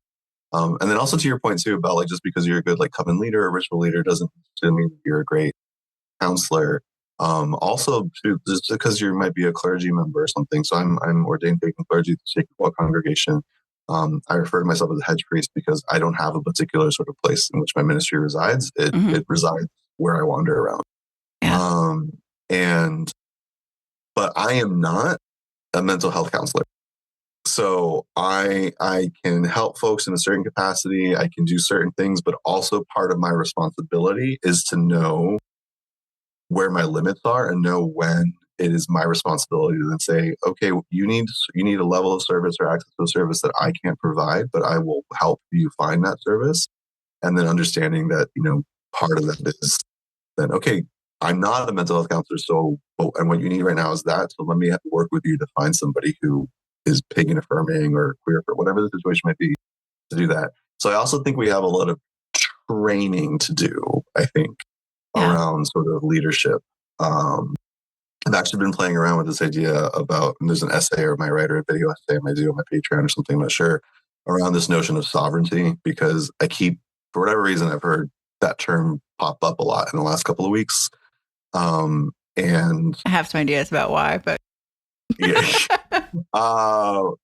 Speaker 2: And then also to your point too about like, just because you're a good like coven leader or ritual leader doesn't mean you're a great counselor. Also, just because you might be a clergy member or something. So I'm ordained pagan clergy to the Sacred Wall congregation. I refer to myself as a hedge priest because I don't have a particular sort of place in which my ministry resides. It resides where I wander around. Yeah. But I am not a mental health counselor. So I can help folks in a certain capacity. I can do certain things, but also part of my responsibility is to know where my limits are and know when it is my responsibility to then say, okay, you need a level of service or access to a service that I can't provide, but I will help you find that service. And then understanding that, part of that is then, okay, I'm not a mental health counselor. And what you need right now is that. So let me have to work with you to find somebody who is pagan affirming or queer, or whatever the situation might be, to do that. So I also think we have a lot of training to do, I think, around sort of leadership. I've actually been playing around with this idea about, and there's an essay or my writer, a video essay I might do on my Patreon or something, I'm not sure, around this notion of sovereignty, because for whatever reason, I've heard that term pop up a lot in the last couple of weeks. And
Speaker 1: I have some ideas about why, but
Speaker 2: yeah. But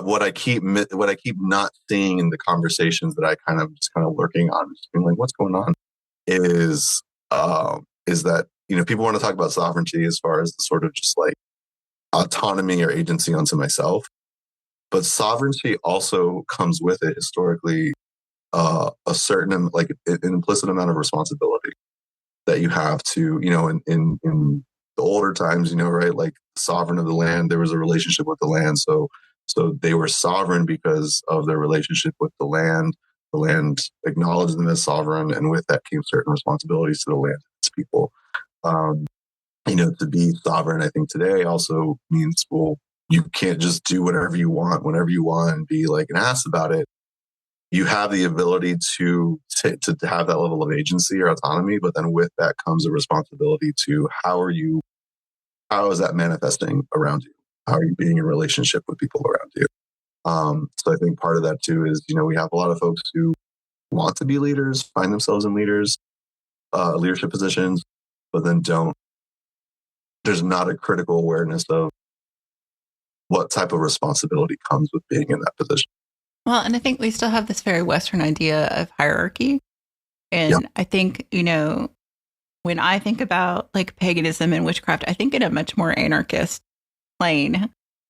Speaker 2: what I keep not seeing in the conversations that I kind of lurking on, just being like, what's going on, is that, people want to talk about sovereignty as far as the sort of just like autonomy or agency unto myself. But sovereignty also comes with it historically, a certain, like an implicit amount of responsibility that you have to, in the older times, right? Like sovereign of the land, there was a relationship with the land. So they were sovereign because of their relationship with the land. The land acknowledged them as sovereign, and with that came certain responsibilities to the land and its people. To be sovereign, I think today also means, well, you can't just do whatever you want, whenever you want, and be like an ass about it. You have the ability to have that level of agency or autonomy, but then with that comes a responsibility to how is that manifesting around you? How are you being in relationship with people around you? So I think part of that too is, we have a lot of folks who want to be leaders, find themselves in leadership positions, but then there's not a critical awareness of what type of responsibility comes with being in that position.
Speaker 1: Well, and I think we still have this very Western idea of hierarchy. And I think, when I think about like paganism and witchcraft, I think in a much more anarchist plane.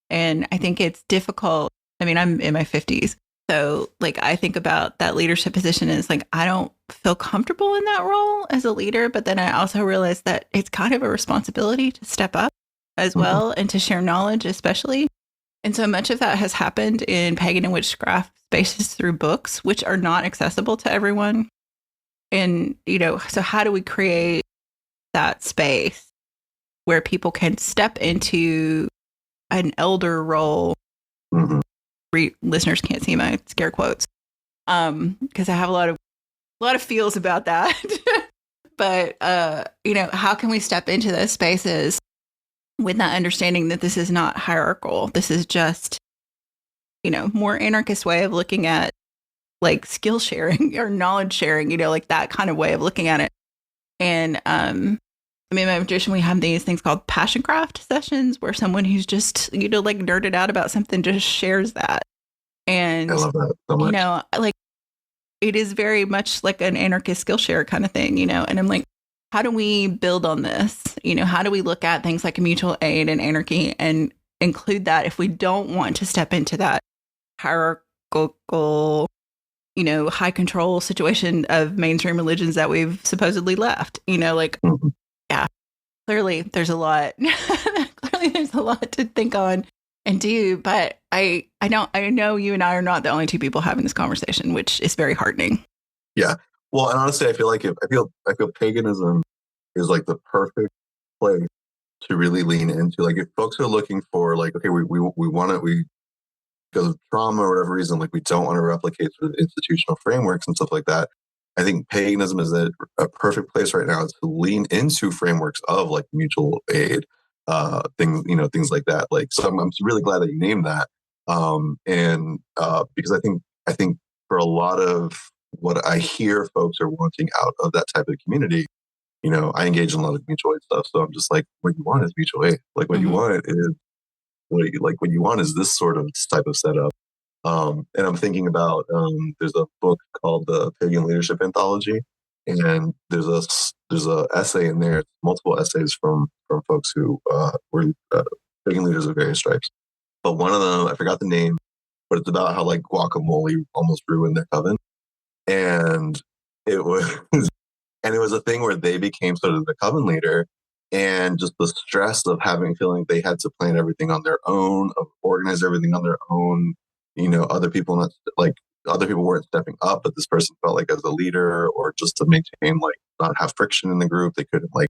Speaker 1: And I think it's difficult. I mean, I'm in my 50s, So like I think about that leadership position as like I don't feel comfortable in that role as a leader, but then I also realize that it's kind of a responsibility to step up as well and to share knowledge especially. And so much of that has happened in pagan and witchcraft spaces through books, which are not accessible to everyone. And, so how do we create that space where people can step into an elder role? Listeners can't see my scare quotes because I have a lot of feels about that. But, how can we step into those spaces with that understanding that this is not hierarchical? This is just, more anarchist way of looking at like skill sharing or knowledge sharing, like that kind of way of looking at it. And in my tradition, we have these things called passion craft sessions where someone who's just, like nerded out about something just shares that. And,
Speaker 2: I love that so much.
Speaker 1: Like it is very much like an anarchist skill share kind of thing, and I'm like, how do we build on this? How do we look at things like mutual aid and anarchy and include that if we don't want to step into that hierarchical, high control situation of mainstream religions that we've supposedly left, yeah, clearly there's a lot, to think on and do, but I know you and I are not the only two people having this conversation, which is very heartening.
Speaker 2: Yeah. Well, and honestly, I feel paganism is like the perfect place to really lean into. Like if folks are looking for like, okay, we want to, because of trauma or whatever reason, like we don't want to replicate sort of institutional frameworks and stuff like that. I think paganism is a perfect place right now to lean into frameworks of like mutual aid, things like that. Like, so I'm really glad that you named that. Because I think for a lot of what I hear folks are wanting out of that type of community, I engage in a lot of mutual aid stuff. So I'm just like, what you want is mutual aid. Like what you want is what you want is this sort of type of setup. And I'm thinking about there's a book called the Pagan Leadership Anthology, and there's a essay in there, multiple essays from folks who were pagan leaders of various stripes. But one of them, I forgot the name, but it's about how like guacamole almost ruined their coven, and it was a thing where they became sort of the coven leader. And just the stress of feeling they had to plan everything on their own, organize everything on their own. Other people weren't stepping up, but this person felt like as a leader or just to maintain, like not have friction in the group. They couldn't like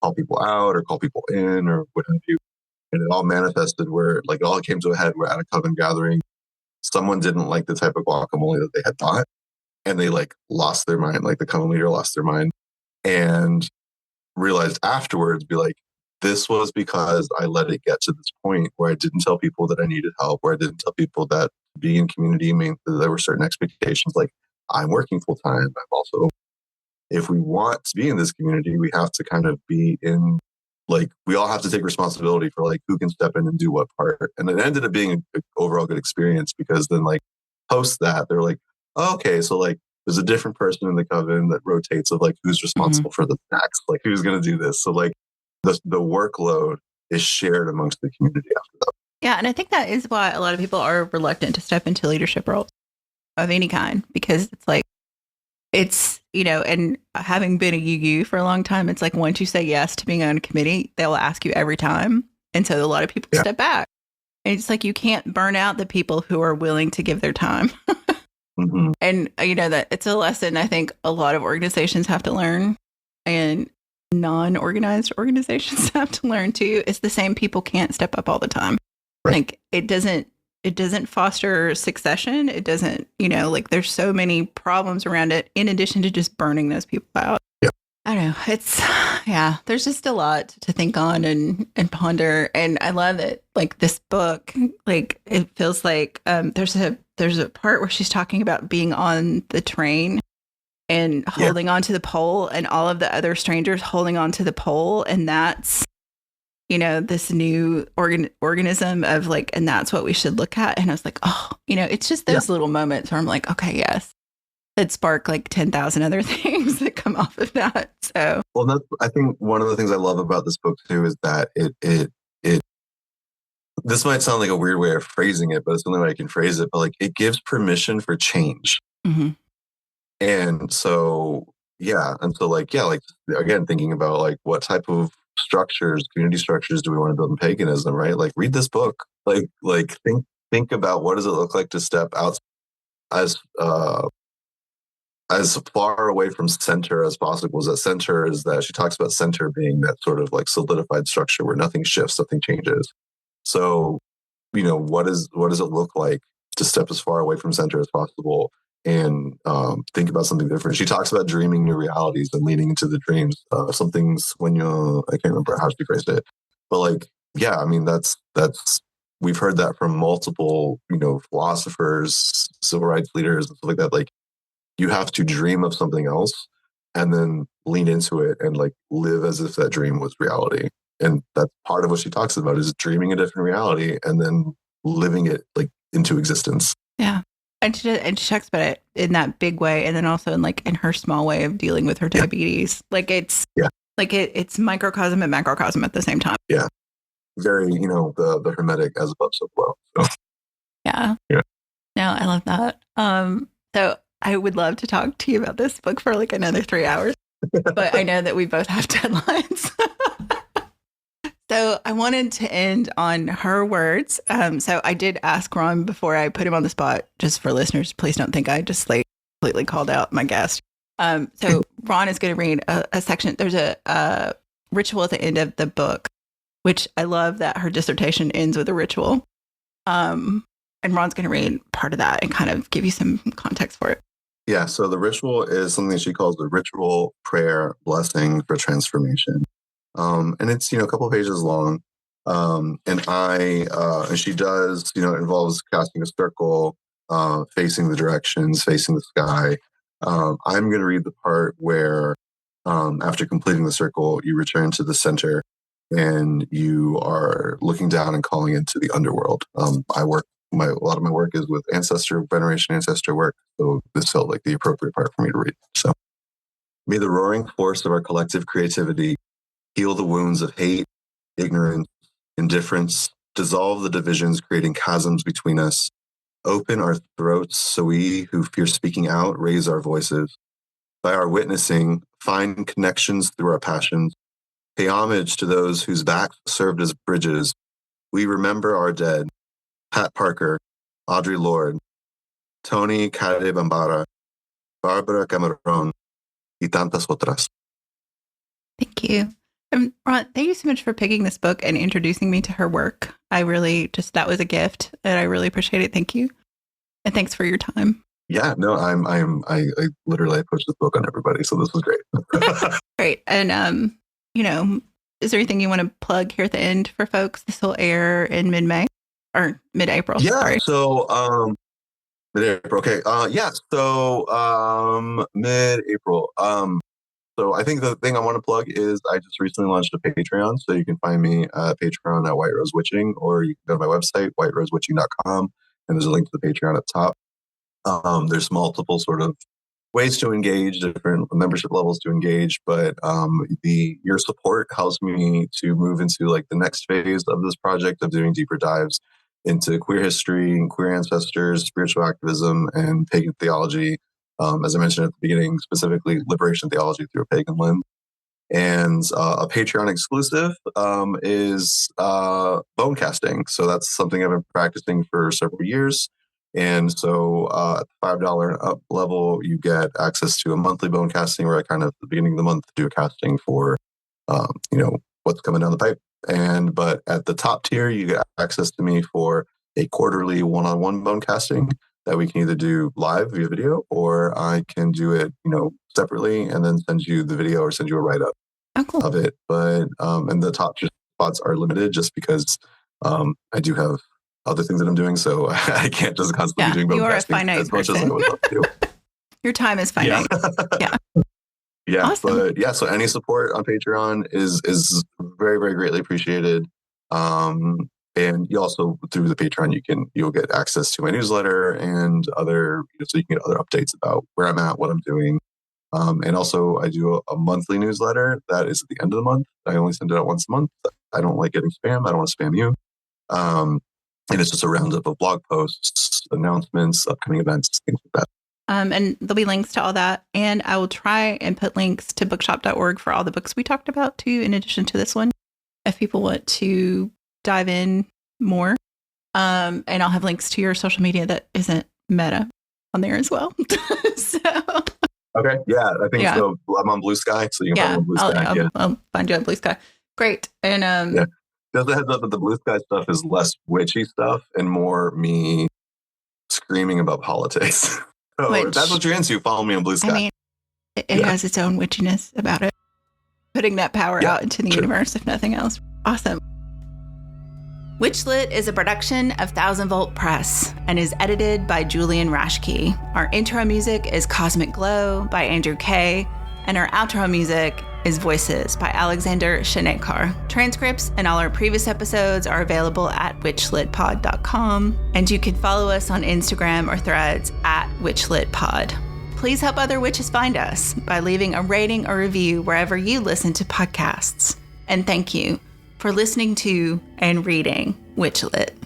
Speaker 2: call people out or call people in or what have you. And it all manifested where like it all came to a head where at a coven gathering, someone didn't like the type of guacamole that they had thought. And they like lost their mind. Like the coven leader lost their mind and realized afterwards, be like, this was because I let it get to this point where I didn't tell people that I needed help, where I didn't tell people that being in community meant that there were certain expectations. Like I'm working full time. I'm also, if we want to be in this community, we have to kind of be in, like, we all have to take responsibility for like who can step in and do what part. And it ended up being an overall good experience because then like post that, they're like, oh, okay, so like there's a different person in the coven that rotates of like who's responsible for the snacks, like who's going to do this. So like the workload is shared amongst the community after that.
Speaker 1: Yeah, and I think that is why a lot of people are reluctant to step into leadership roles of any kind, because it's like, it's, and having been a UU for a long time, it's like once you say yes to being on a committee, they'll ask you every time. And so a lot of people step back. And it's like you can't burn out the people who are willing to give their time. And, that it's a lesson I think a lot of organizations have to learn, and non-organized organizations have to learn too. It's the same people can't step up all the time. Right. Like it doesn't foster succession. It doesn't, like there's so many problems around it in addition to just burning those people out.
Speaker 2: Yeah.
Speaker 1: I don't know. There's just a lot to think on and ponder. And I love that, like this book, like it feels like there's a part where she's talking about being on the train and holding onto the pole, and all of the other strangers holding onto the pole. And that's, this new organism of like, and that's what we should look at. And I was like, oh, it's just those little moments where I'm like, okay, yes, that spark like 10,000 other things that come off of that. So,
Speaker 2: well, I think one of the things I love about this book too is that it this might sound like a weird way of phrasing it, but it's the only way I can phrase it. But like, it gives permission for change.
Speaker 1: Mm-hmm.
Speaker 2: And so, yeah. And so like, yeah, like again, thinking about like what type of structures, community structures do we want to build in paganism, right? Like read this book, like think about what does it look like to step out as far away from center as possible. That center is that she talks about center being that sort of like solidified structure where nothing shifts, nothing changes. So, what does it look like to step as far away from center as possible and think about something different? She talks about dreaming new realities and leaning into the dreams. Some things when I can't remember how she phrased it, but like, yeah, I mean, that's we've heard that from multiple, philosophers, civil rights leaders, and stuff like that. Like, you have to dream of something else and then lean into it and like live as if that dream was reality. And that's part of what she talks about is dreaming a different reality and then living it like into existence.
Speaker 1: Yeah. And she talks about it in that big way. And then also in her small way of dealing with her diabetes. Like it's it's microcosm and macrocosm at the same time.
Speaker 2: Yeah. Very, the hermetic as above, so below. So.
Speaker 1: Yeah.
Speaker 2: Yeah.
Speaker 1: No, I love that. So I would love to talk to you about this book for like another 3 hours, but I know that we both have deadlines. So I wanted to end on her words. So I did ask Ron before I put him on the spot, just for listeners, please don't think I just like completely called out my guest. So Ron is going to read a section. There's a ritual at the end of the book, which I love that her dissertation ends with a ritual. And Ron's going to read part of that and kind of give you some context for it.
Speaker 2: Yeah, so the ritual is something that she calls the ritual prayer blessing for transformation. And it's, a couple of pages long. And she does, it involves casting a circle, facing the directions, facing the sky. I'm going to read the part where after completing the circle, you return to the center and you are looking down and calling into the underworld. A lot of my work is with ancestor veneration, ancestor work. So this felt like the appropriate part for me to read. So may the roaring force of our collective creativity heal the wounds of hate, ignorance, indifference, dissolve the divisions creating chasms between us, open our throats so we who fear speaking out raise our voices. By our witnessing, find connections through our passions, pay homage to those whose backs served as bridges. We remember our dead. Pat Parker, Audre Lorde, Tony Cadebambara, Barbara Cameron, y tantas otras.
Speaker 1: Thank you. Ron, thank you so much for picking this book and introducing me to her work. I really that was a gift and I really appreciate it. Thank you. And thanks for your time.
Speaker 2: Yeah, no, I literally pushed this book on everybody. So this was great.
Speaker 1: Great. And, is there anything you want to plug here at the end for folks? This will air in mid-May. Or mid-April.
Speaker 2: Yeah.
Speaker 1: Sorry.
Speaker 2: So mid-April. Okay. So mid-April. So I think the thing I want to plug is I just recently launched a Patreon. So you can find me at Patreon at White Rose Witching, or you can go to my website, whiterosewitching.com, and there's a link to the Patreon up top. There's multiple sort of ways to engage, different membership levels to engage, but your support helps me to move into like the next phase of this project of doing deeper dives into queer history and queer ancestors, spiritual activism, and pagan theology. As I mentioned at the beginning, specifically liberation theology through a pagan lens. And a Patreon exclusive is bone casting. So that's something I've been practicing for several years. And so at the $5 and up level, you get access to a monthly bone casting where I kind of at the beginning of the month do a casting for, what's coming down the pipe. But at the top tier, you get access to me for a quarterly one-on-one bone casting that we can either do live via video, or I can do it, separately and then send you the video or send you a write-up of it. But, and the top tier spots are limited just because I do have other things that I'm doing. So I can't just constantly be doing bone casting as much as I would love to do.
Speaker 1: Your time is finite. Yeah.
Speaker 2: Yeah.
Speaker 1: Awesome.
Speaker 2: But yeah, so any support on Patreon is very, very greatly appreciated. And you also, through the Patreon, you'll get access to my newsletter and other, so you can get other updates about where I'm at, what I'm doing. And also I do a monthly newsletter that is at the end of the month. I only send it out once a month. I don't like getting spam. I don't want to spam you. And it's just a roundup of blog posts, announcements, upcoming events, things like that.
Speaker 1: And there'll be links to all that. And I will try and put links to bookshop.org for all the books we talked about too, in addition to this one, if people want to dive in more. And I'll have links to your social media that isn't Meta on there as well. So
Speaker 2: okay. Yeah, I think so. I'm on Blue Sky, so you can find me on Blue Sky.
Speaker 1: I'll find you on Blue Sky. Great. And
Speaker 2: just a heads up that the Blue Sky stuff is less witchy stuff and more me screaming about politics. So if that's what you're into, follow me on Blue Sky.
Speaker 1: I mean, it has its own witchiness about it. Putting that power out into the universe, if nothing else. Awesome. WitchLit is a production of 1000 Volt Press and is edited by Julian Rashke. Our intro music is Cosmic Glow by Andrew Kay, and our outro music is Voices by Alexander Shanekar. Transcripts and all our previous episodes are available at witchlitpod.com, and you can follow us on Instagram or Threads at witchlitpod. Please help other witches find us by leaving a rating or review wherever you listen to podcasts. And thank you for listening to and reading WitchLit.